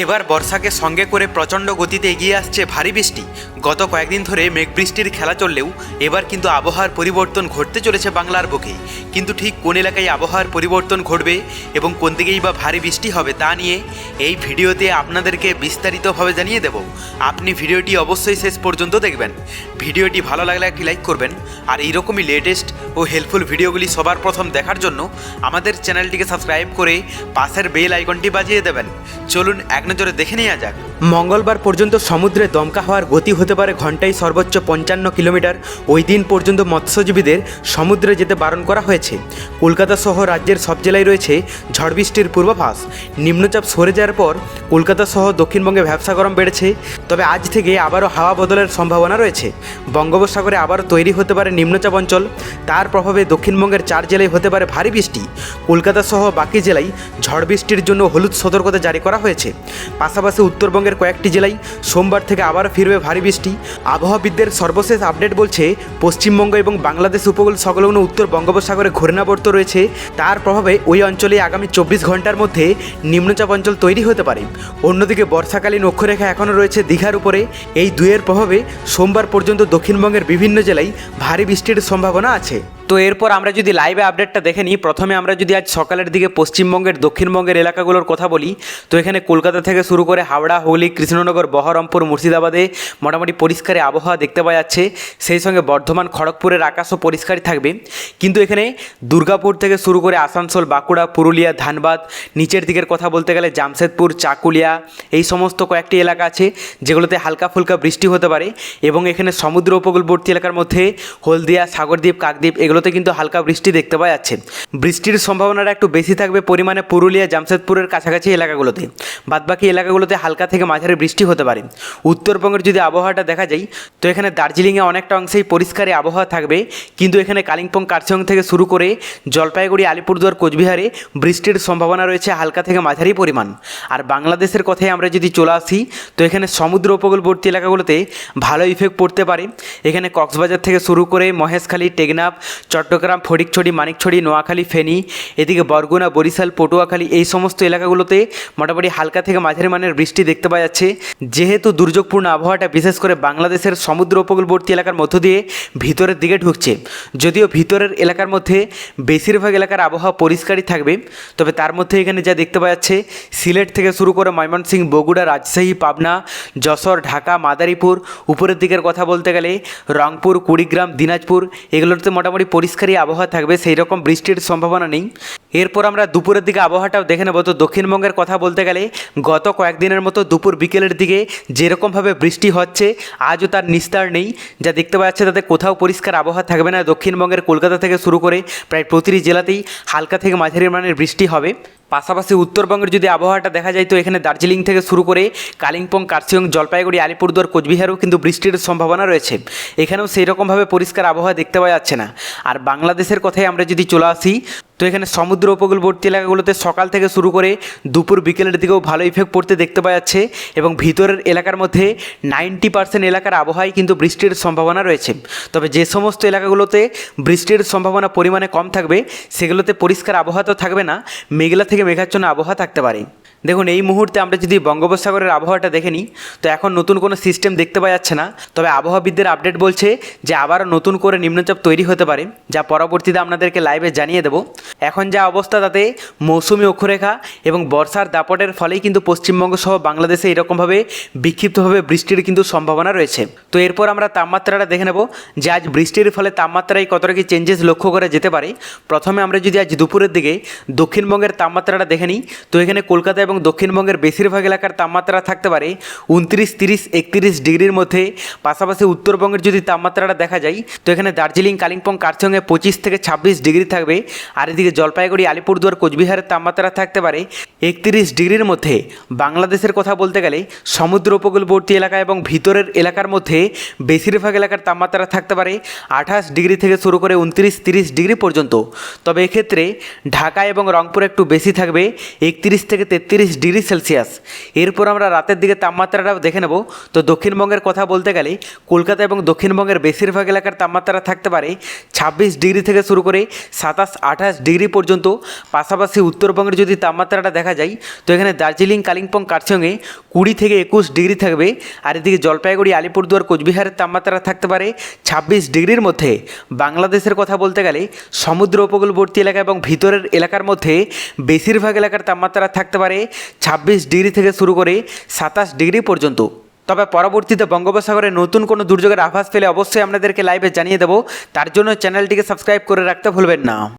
এবার বর্ষাকে সঙ্গে করে প্রচণ্ড গতিতে এগিয়ে আসছে ভারী বৃষ্টি। গত কয়েকদিন ধরে মেঘ বৃষ্টির খেলা চললেও এবার কিন্তু আবহাওয়ার পরিবর্তন ঘটতে চলেছে বাংলার বুকে। কিন্তু ঠিক কোন এলাকায় আবহাওয়ার পরিবর্তন ঘটবে এবং কোন দিকেই বা ভারী বৃষ্টি হবে তা নিয়ে এই ভিডিওতে আপনাদেরকে বিস্তারিতভাবে জানিয়ে দেব। আপনি ভিডিওটি অবশ্যই শেষ পর্যন্ত দেখবেন। ভিডিওটি ভালো লাগলে একটি লাইক করবেন, আর এইরকমই লেটেস্ট ও হেল্পফুল ভিডিওগুলি সবার প্রথম দেখার জন্য আমাদের চ্যানেলটিকে সাবস্ক্রাইব করে পাশের বেল আইকনটি বাজিয়ে দেবেন। চলুন এক নজরে দেখে নেওয়া যাক। মঙ্গলবার পর্যন্ত সমুদ্রে দমকা হওয়ার গতি হতে পারে ঘন্টায় সর্বোচ্চ 55 কিলোমিটার। ওই দিন পর্যন্ত মৎস্যজীবীদের সমুদ্রে যেতে বারণ করা হয়েছে। কলকাতা সহ রাজ্যের সব জেলায় রয়েছে ঝড় বৃষ্টির পূর্বাভাস। নিম্নচাপ সরে যাওয়ার পর কলকাতা সহ দক্ষিণবঙ্গে ভ্যাপসা গরম বেড়েছে। তবে আজ থেকে আবারও হাওয়া বদলের সম্ভাবনা রয়েছে। বঙ্গোপসাগরে আবারও তৈরি হতে পারে নিম্নচাপ অঞ্চল। তার প্রভাবে দক্ষিণবঙ্গের 4 জেলায় হতে পারে ভারী বৃষ্টি। কলকাতা সহ বাকি জেলায় ঝড় বৃষ্টির জন্য হলুদ সতর্কতা জারি করা হয়েছে। পাশাপাশি উত্তরবঙ্গের কয়েকটি জেলায় সোমবার থেকে আবার ফিরবে ভারী বৃষ্টি। আবহাওয়াবিদদের সর্বশেষ আপডেট বলছে পশ্চিমবঙ্গ এবং বাংলাদেশ উপকূল সংলগ্ন উত্তর বঙ্গোপসাগরে ঘূর্ণাবর্ত রয়েছে। তার প্রভাবে ওই অঞ্চলে আগামী 24 ঘন্টার মধ্যে নিম্নচাপ অঞ্চল তৈরি হতে পারে। অন্যদিকে বর্ষাকালীন অক্ষরেখা এখনও রয়েছে দীঘার উপরে। এই দুয়ের প্রভাবে সোমবার পর্যন্ত দক্ষিণবঙ্গের বিভিন্ন জেলায় ভারী বৃষ্টির সম্ভাবনা আছে। তো এরপর আমরা যদি লাইভে আপডেটটা দেখে নিই, প্রথমে আমরা যদি আজ সকালের দিকে পশ্চিমবঙ্গের দক্ষিণবঙ্গের এলাকাগুলোর কথা বলি, তো এখানে কলকাতা থেকে শুরু করে হাওড়া, হুগলি, কৃষ্ণনগর, বহরমপুর, মুর্শিদাবাদে মোটামুটি পরিষ্কার আবহাওয়া দেখতে পাওয়া যাচ্ছে। সেই সঙ্গে বর্ধমান, খড়গপুরের আকাশও পরিষ্কারই থাকবে। কিন্তু এখানে দুর্গাপুর থেকে শুরু করে আসানসোল, বাঁকুড়া, পুরুলিয়া, ধানবাদ, নিচের দিকের কথা বলতে গেলে জামশেদপুর, চাকুলিয়া, এই সমস্ত কয়েকটি এলাকা আছে যেগুলোতে হালকা ফুলকা বৃষ্টি হতে পারে। এবং এখানে সমুদ্র উপকূলবর্তী এলাকার মধ্যে হলদিয়া, সাগরদ্বীপ, কাকদ্বীপ এগুলোতে কিন্তু হালকা বৃষ্টি দেখতে পাওয়া যাচ্ছে। বৃষ্টির সম্ভাবনাটা একটু বেশি থাকবে পরিমাণে পুরুলিয়া, জামশেদপুরের কাছাকাছি এলাকাগুলোতে। বাদবাকি এলাকাগুলোতে হালকা থেকে মাঝারি বৃষ্টি হতে পারে। উত্তরবঙ্গের যদি আবহাওয়াটা দেখা যায়, তো এখানে দার্জিলিংয়ে অনেকটা অংশেই পরিষ্কারই আবহাওয়া থাকবে। কিন্তু এখানে কালিম্পং, কার্শিয়ং থেকে শুরু করে জলপাইগুড়ি, আলিপুরদুয়ার, কোচবিহারে বৃষ্টির সম্ভাবনা রয়েছে হালকা থেকে মাঝারি পরিমাণ। আর বাংলাদেশের কথায় আমরা যদি চলে আসি, তো এখানে সমুদ্র উপকূলবর্তী এলাকাগুলোতে ভালো ইফেক্ট পড়তে পারে। এখানে কক্সবাজার থেকে শুরু করে মহেশখালী, টেকনাফ, চট্টগ্রাম, ফটিকছড়ি, মানিকছড়ি, নোয়াখালী, ফেনী, এদিকে বরগুনা, বরিশাল, পটুয়াখালী এই সমস্ত এলাকাগুলোতে মোটামুটি হালকা থেকে মাঝারি মানের বৃষ্টি দেখতে পাওয়া যাচ্ছে। যেহেতু দুর্যোগপূর্ণ আবহাওয়াটা বিশেষ করে বাংলাদেশের সমুদ্র উপকূলবর্তী এলাকার মধ্য দিয়ে ভিতরের দিকে ঢুকছে। যদিও ভিতরের এলাকার মধ্যে বেশিরভাগ এলাকার আবহাওয়া পরিষ্কারই থাকবে, তবে তার মধ্যে এখানে যা দেখতে পাওয়া যাচ্ছে সিলেট থেকে শুরু করে ময়মনসিংহ, বগুড়া, রাজশাহী, পাবনা, যশোর, ঢাকা, মাদারীপুর, উপরের দিকের কথা বলতে গেলে রংপুর, কুড়িগ্রাম, দিনাজপুর এগুলোতে মোটামুটি পরিষ্কারই আবহাওয়া থাকবে, সেই রকম বৃষ্টির সম্ভাবনা নেই। এরপর আমরা দুপুরের দিকে আবহাওয়াটাও দেখে নেব। তো দক্ষিণবঙ্গের কথা বলতে গেলে গত কয়েকদিনের মতো দুপুর বিকেলের দিকে যেরকমভাবে বৃষ্টি হচ্ছে আজও তার নিস্তার নেই। যা দেখতে পাওয়া যাচ্ছে তাতে কোথাও পরিষ্কার আবহাওয়া থাকবে না। দক্ষিণবঙ্গের কলকাতা থেকে শুরু করে প্রায় প্রতিটি জেলাতেই হালকা থেকে মাঝারি মানের বৃষ্টি হবে। পাশাপাশি উত্তরবঙ্গের যদি আবহাওয়াটা দেখা যায়, তো এখানে দার্জিলিং থেকে শুরু করে কালিম্পং, কার্শিয়ং, জলপাইগুড়ি, আলিপুরদুয়ার, কোচবিহারেও কিন্তু বৃষ্টির সম্ভাবনা রয়েছে। এখানেও সেই রকমভাবে পরিষ্কার আবহাওয়া দেখতে পাওয়া যাচ্ছে না। আর বাংলাদেশের কথায় আমরা যদি চলে আসি, তো এখানে সমুদ্র উপকূলবর্তী এলাকাগুলোতে সকাল থেকে শুরু করে দুপুর বিকেলের দিকেও ভালো ইফেক্ট পড়তে দেখতে পাওয়া যাচ্ছে। এবং ভিতরের এলাকার মধ্যে 90% এলাকার আবহাওয়ায় কিন্তু বৃষ্টির সম্ভাবনা রয়েছে। তবে যে সমস্ত এলাকাগুলোতে বৃষ্টির সম্ভাবনা পরিমাণে কম থাকবে সেগুলোতে পরিষ্কার আবহাওয়া তো থাকবে না, মেঘলা থেকে মেঘাচ্ছন্ন আবহাওয়া থাকতে পারে। দেখুন, এই মুহূর্তে আমরা যদি বঙ্গোপসাগরের আবহাওয়াটা দেখে নিই, তো এখন নতুন কোনো সিস্টেম দেখতে পাওয়া যাচ্ছে না। তবে আবহাওয়াবিদদের আপডেট বলছে যে আবারও নতুন করে নিম্নচাপ তৈরি হতে পারে, যা পরবর্তীতে আপনাদেরকে লাইভে জানিয়ে দেব। এখন যা অবস্থা তাতে মৌসুমি অক্ষরেখা এবং বর্ষার দাপটের ফলেই কিন্তু পশ্চিমবঙ্গ সহ বাংলাদেশে এরকমভাবে বিক্ষিপ্তভাবে বৃষ্টির কিন্তু সম্ভাবনা রয়েছে। তো এরপর আমরা তাপমাত্রাটা দেখে নেব যে আজ বৃষ্টির ফলে তাপমাত্রায় কতটা কি চেঞ্জেস লক্ষ্য করা যেতে পারে। প্রথমে আমরা যদি আজ দুপুরের দিকে দক্ষিণবঙ্গের তাপমাত্রাটা দেখে নিই, তো এখানে কলকাতা এবং দক্ষিণবঙ্গের বেশিরভাগ এলাকার তাপমাত্রা থাকতে পারে 29, 30, 31 ডিগ্রির মধ্যে। পাশাপাশি উত্তরবঙ্গের যদি তাপমাত্রাটা দেখা যায়, তো এখানে দার্জিলিং, কালিম্পং, কার্শিয়ংয়ে 25 থেকে 26 ডিগ্রি থাকবে। আর এদিকে জলপাইগুড়ি, আলিপুরদুয়ার, কোচবিহারের তাপমাত্রা থাকতে পারে 31 ডিগ্রির মধ্যে। বাংলাদেশের কথা বলতে গেলে সমুদ্র উপকূলবর্তী এলাকা এবং ভিতরের এলাকার মধ্যে বেশিরভাগ এলাকার তাপমাত্রা থাকতে পারে 28 ডিগ্রি থেকে শুরু করে 29, 30 ডিগ্রি পর্যন্ত। তবে এক্ষেত্রে ঢাকা এবং রংপুর একটু বেশি বেশি থাকবে 31 থেকে 33 ডিগ্রি সেলসিয়াস। এরপর আমরা রাতের দিকে তাপমাত্রাটাও দেখে নেব। তো দক্ষিণবঙ্গের কথা বলতে গেলে কলকাতা এবং দক্ষিণবঙ্গের বেশিরভাগ এলাকার তাপমাত্রা থাকতে পারে 26 ডিগ্রি থেকে শুরু করে 27-28 ডিগ্রি পর্যন্ত। পাশাপাশি উত্তরবঙ্গের যদি তাপমাত্রাটা দেখা যায় তো এখানে দার্জিলিং, কালিম্পং, কার্শিয়ংয়ে 20 থেকে 21 ডিগ্রি থাকবে। আর এদিকে জলপাইগুড়ি, আলিপুরদুয়ার, কোচবিহারের তাপমাত্রা থাকতে পারে 26 ডিগ্রির মধ্যে। বাংলাদেশের কথা বলতে গেলে সমুদ্র উপকূলবর্তী এলাকা এবং ভিতরের এলাকার মধ্যে বেশিরভাগ এলাকার তাপমাত্রা থাকতে পারে 26 ডিগ্রি থেকে শুরু করে 27 ডিগ্রি পর্যন্ত। তবে পরবর্তীতে বঙ্গোপসাগরে নতুন কোনো দুর্যোগের আভাস পেলে অবশ্যই আপনাদেরকে লাইভে জানিয়ে দেবো। তার জন্য চ্যানেলটিকে সাবস্ক্রাইব করে রাখতে ভুলবেন না।